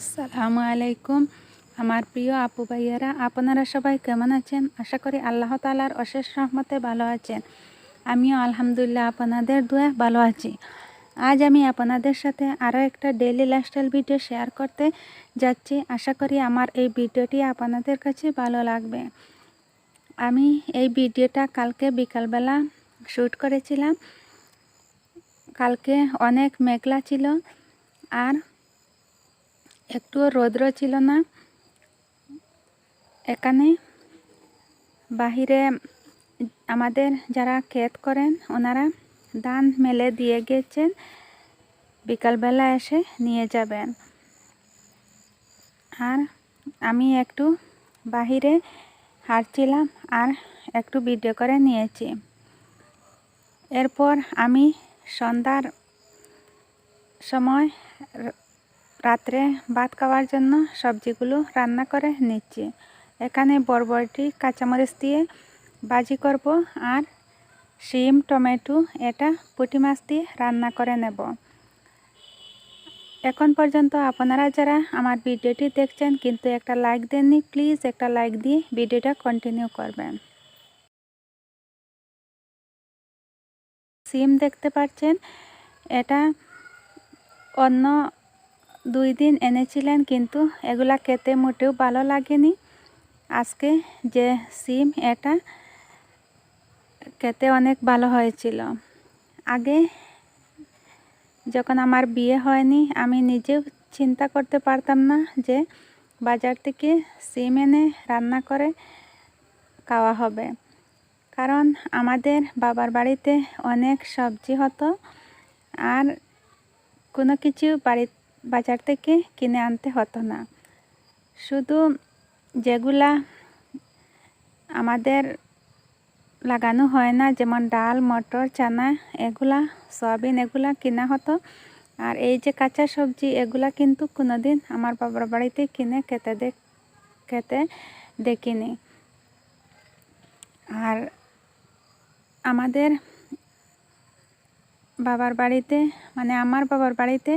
আসসালামু আলাইকুম আমার প্রিয় আপু ভাইয়ারা, আপনারা সবাই কেমন আছেন? আশা করি আল্লাহ তাআলার অশেষ রহমতে ভালো আছেন। আমিও আলহামদুলিল্লাহ আপনাদের দোয়া ভালো আছি। আজ আমি আপনাদের সাথে আরও একটা ডেইলি লাইফস্টাইল ভিডিও শেয়ার করতে যাচ্ছি। আশা করি আমার এই ভিডিওটি আপনাদের কাছে ভালো লাগবে। আমি এই ভিডিওটা কালকে বিকালবেলা শ্যুট করেছিলাম। কালকে অনেক মেঘলা ছিল আর একটুও রৌদ্র ছিল না। এখানে বাহিরে আমাদের যারা ক্ষেত করেন ওনারা ধান মেলে দিয়ে গেছেন, বিকালবেলা এসে নিয়ে যাবেন। আর আমি একটু বাহিরে হাঁটছিলাম আর একটু ভিডিও করে নিয়েছি। এরপর আমি সন্ধ্যার সময় রাত্রে ভাত খাওয়ার জন্য সবজিগুলো রান্না করে নিচ্ছি। এখানে বরবটি কাঁচামরিচ দিয়ে ভাজি করব আর শিম টমেটো এটা পুঁটি মাছ দিয়ে রান্না করে নেব। এখন পর্যন্ত আপনারা যারা আমার ভিডিওটি দেখছেন কিন্তু একটা লাইক দেননি, প্লিজ একটা লাইক দিয়ে ভিডিওটা কন্টিনিউ করবেন। শিম দেখতে পাচ্ছেন, এটা অন্য 2 দিন এনেছিলেন কিন্তু এগুলা খেতে মোটেও ভালো লাগেনি। আজকে যে শিম এটা খেতে অনেক ভালো হয়েছিল। আগে যখন আমার বিয়ে হয়নি আমি নিজেও চিন্তা করতে পারতাম না যে বাজার থেকে শিম এনে রান্না করে খাওয়া হবে, কারণ আমাদের বাবার বাড়িতে অনেক সবজি হতো আর কোনো কিছু বাজার থেকে কিনে আনতে হতো না। শুধু যেগুলা আমাদের লাগানো হয় না, যেমন ডাল, মটর, চানা, এগুলা সয়াবিন এগুলা কিনা হতো। আর এই যে কাঁচা সবজি এগুলা কিন্তু কোনোদিন আমার বাবার বাড়িতে কিনে খেতে দেখিনি। আর আমাদের বাবার বাড়িতে আমার বাবার বাড়িতে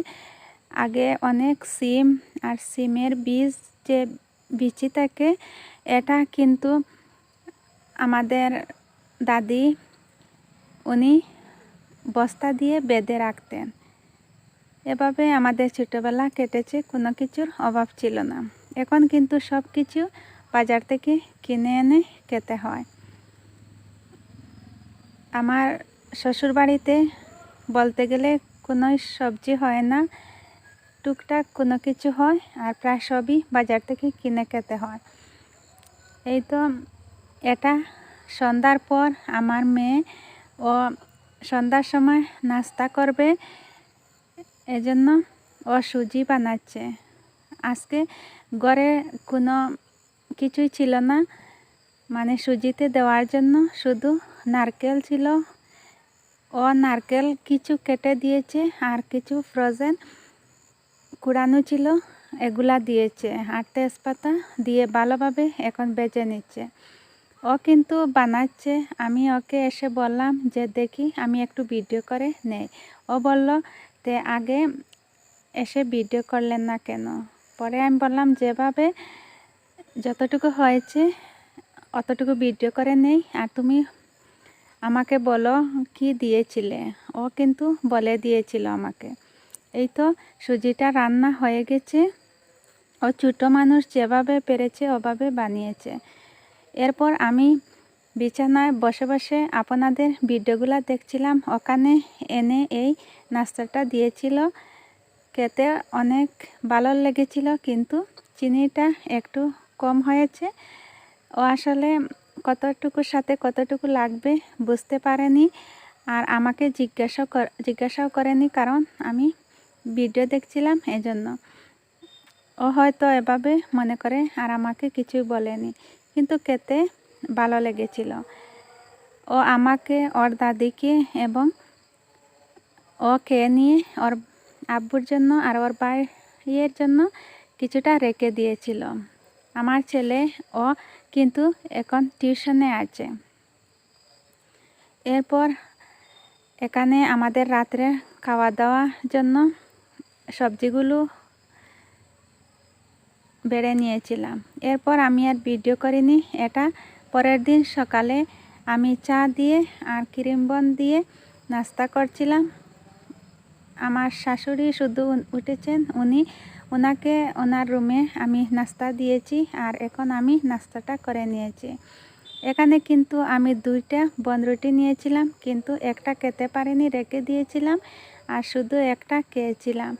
আগে অনেক শিম আর শিমের বীজ যে বিচি থাকে এটা কিন্তু আমাদের দাদি উনি বস্তা দিয়ে বেঁধে রাখতেন। এভাবে আমাদের ছোটোবেলা কেটেছে, কোনো কিছুর অভাব ছিল না। এখন কিন্তু সব কিছু বাজার থেকে কিনে এনে খেতে হয়। আমার শ্বশুরবাড়িতে বলতে গেলে কোনো সবজি হয় না, টুকটাক কোনো কিছু হয় আর প্রায় সবই বাজার থেকে কিনে খেতে হয়। এই তো এটা সন্ধ্যার পর আমার মেয়ে ও সন্ধ্যার সময় নাস্তা করবে, এজন্য ও সুজি বানাচ্ছে। আজকে ঘরে কোনো কিছুই ছিল না, সুজিতে দেওয়ার জন্য শুধু নারকেল ছিল। ও নারকেল কিছু কেটে দিয়েছে আর কিছু ফ্রোজেন কুড়ানো ছিল, এগুলা দিয়েছে আর তেজপাতা দিয়ে ভালোভাবে এখন বেজে নিচ্ছে। ও কিন্তু বানাচ্ছে। আমি ওকে এসে বললাম যে দেখি আমি একটু ভিডিও করে নেই। ও বলল তে আগে এসে ভিডিও করলেন না কেন? পরে আমি বললাম যেভাবে যতটুকু হয়েছে অতটুকু ভিডিও করে নেই, আর তুমি আমাকে বলো কি দিয়েছিলে। ও কিন্তু বলে দিয়েছিল আমাকে। এই তো সুজিটা রান্না হয়ে গেছে। ও ছোটো মানুষ যেভাবে পেরেছে ওভাবে বানিয়েছে। এরপর আমি বিছানায় বসে বসে আপনাদের ভিডিওগুলো দেখছিলাম। ওখানে এনে এই নাস্তাটা দিয়েছিল, খেতে অনেক ভালো লেগেছিল, কিন্তু চিনিটা একটু কম হয়েছে। ও আসলে কতটুকুর সাথে কতটুকু লাগবে বুঝতে পারেনি আর আমাকে জিজ্ঞাসাও করেনি, কারণ আমি ভিডিও দেখছিলাম এজন্য। ও হয়তো এভাবে মনে করে আর আমাকে কিছুই বলেনি, কিন্তু খেতে ভালো লেগেছিল। ও আমাকে, ওর দাদিকে এবং ও খেয়ে নিয়ে ওর আব্বুর জন্য আর ওর ভাইয়ের জন্য কিছুটা রেখে দিয়েছিল। আমার ছেলে ও কিন্তু এখন টিউশনে আছে। এরপর এখানে আমাদের রাত্রে খাওয়া দাওয়ার জন্য সবজিগুলো বেড়ে নিয়েছিলাম। এরপর আমি আর ভিডিও করিনি। এটা পরের দিন সকালে আমি চা দিয়ে আর ক্রিম বন দিয়ে নাস্তা করছিলাম। আমার শাশুড়ি শুধু উঠেছেন, ওনাকে ওনার রুমে আমি নাস্তা দিয়েছি আর এখন আমি নাস্তাটা করে নিয়েছি। এখানে কিন্তু আমি 2টা বনরুটি নিয়েছিলাম, কিন্তু একটা খেতে পারিনি, রেখে দিয়েছিলাম আর শুধু একটা খেয়েছিলাম।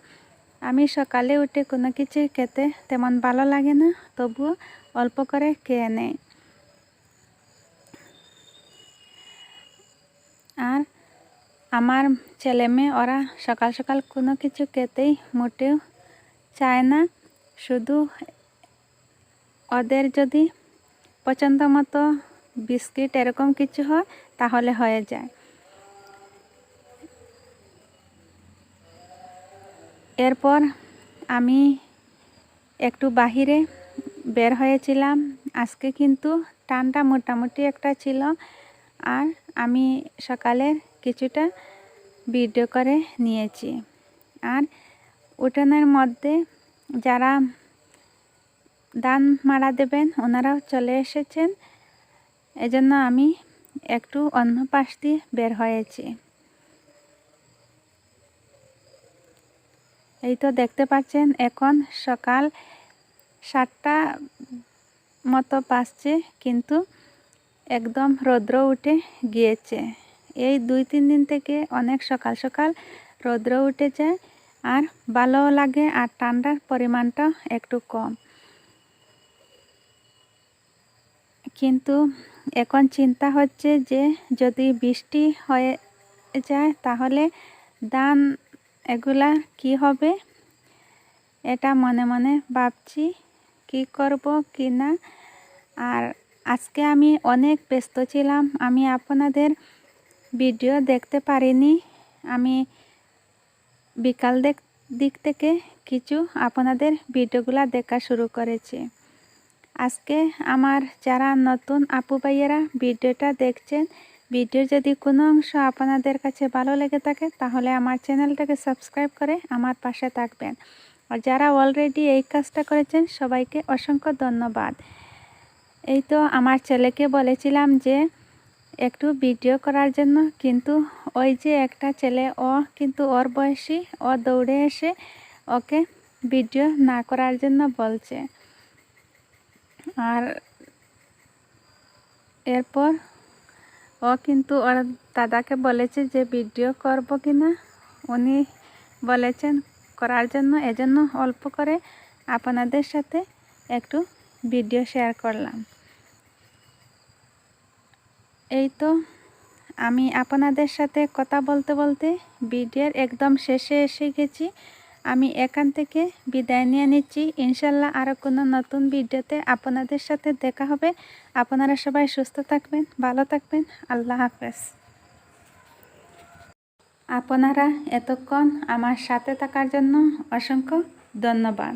আমি সকালে উঠে কোনো কিছু খেতে তেমন ভালো লাগে না, তবুও অল্প করে খেয়ে নেই। আর আমার ছেলে মেয়ে ওরা সকাল সকাল কোনো কিছু খেতেই মোটেও চায় না। শুধু ওদের যদি পছন্দ মতো বিস্কিট এরকম কিছু হয় তাহলে হয়ে যায়। এরপর আমি একটু বাহিরে বের হয়েছিলাম। আজকে কিন্তু টানটা মোটামুটি একটা ছিল, আর আমি সকালের কিছুটা ভিডিও করে নিয়েছি। আর উঠানের মধ্যে যারা ধান মাড়া দেবেন ওনারাও চলে এসেছেন, এজন্য আমি একটু অন্য পাশ দিয়ে বের হয়েছি। এই তো দেখতে পাচ্ছেন এখন সকাল 7টা মতো বাজছে, কিন্তু একদম রৌদ্র উঠে গিয়েছে। এই 2-3 দিন থেকে অনেক সকাল সকাল রৌদ্র উঠে যায় আর ভালোও লাগে, আর ঠান্ডার পরিমাণটা একটু কম। কিন্তু এখন চিন্তা হচ্ছে যে যদি বৃষ্টি হয়ে যায় তাহলে ধান এগুলা কি হবে, এটা মনে মনে ভাবছি কি করব কি না। আর আজকে আমি অনেক ব্যস্ত ছিলাম, আমি আপনাদের ভিডিও দেখতে পারিনি। আমি বিকাল দিক থেকে কিছু আপনাদের ভিডিওগুলা দেখা শুরু করেছি। আজকে আমার যারা নতুন আপু ভাইয়েরা ভিডিওটা দেখছেন, ভিডিওর যদি কোনো অংশ আপনাদের কাছে ভালো লেগে থাকে তাহলে আমার চ্যানেলটাকে সাবস্ক্রাইব করে আমার পাশে থাকবেন। আর যারা অলরেডি এই কাজটা করেছেন সবাইকে অসংখ্য ধন্যবাদ। এই তো আমার ছেলেকে বলেছিলাম যে একটু ভিডিও করার জন্য, কিন্তু ওই যে একটা ছেলে, ও কিন্তু ওর বয়সী, ও দৌড়ে এসে ওকে ভিডিও না করার জন্য বলছে। আর এরপর ও কিন্তু ওর দাদাকে বলেছে যে ভিডিও করব কিনা, উনি বলেছেন করার জন্য, এজন্য অল্প করে আপনাদের সাথে একটু ভিডিও শেয়ার করলাম। এই তো আমি আপনাদের সাথে কথা বলতে বলতে ভিডিওর একদম শেষে এসে গেছি। আমি এখান থেকে বিদায় নিয়ে নিচ্ছি। ইনশাল্লাহ আরও কোনো নতুন ভিডিওতে আপনাদের সাথে দেখা হবে। আপনারা সবাই সুস্থ থাকবেন, ভালো থাকবেন। আল্লাহ হাফেজ। আপনারা এতক্ষণ আমার সাথে থাকার জন্য অসংখ্য ধন্যবাদ।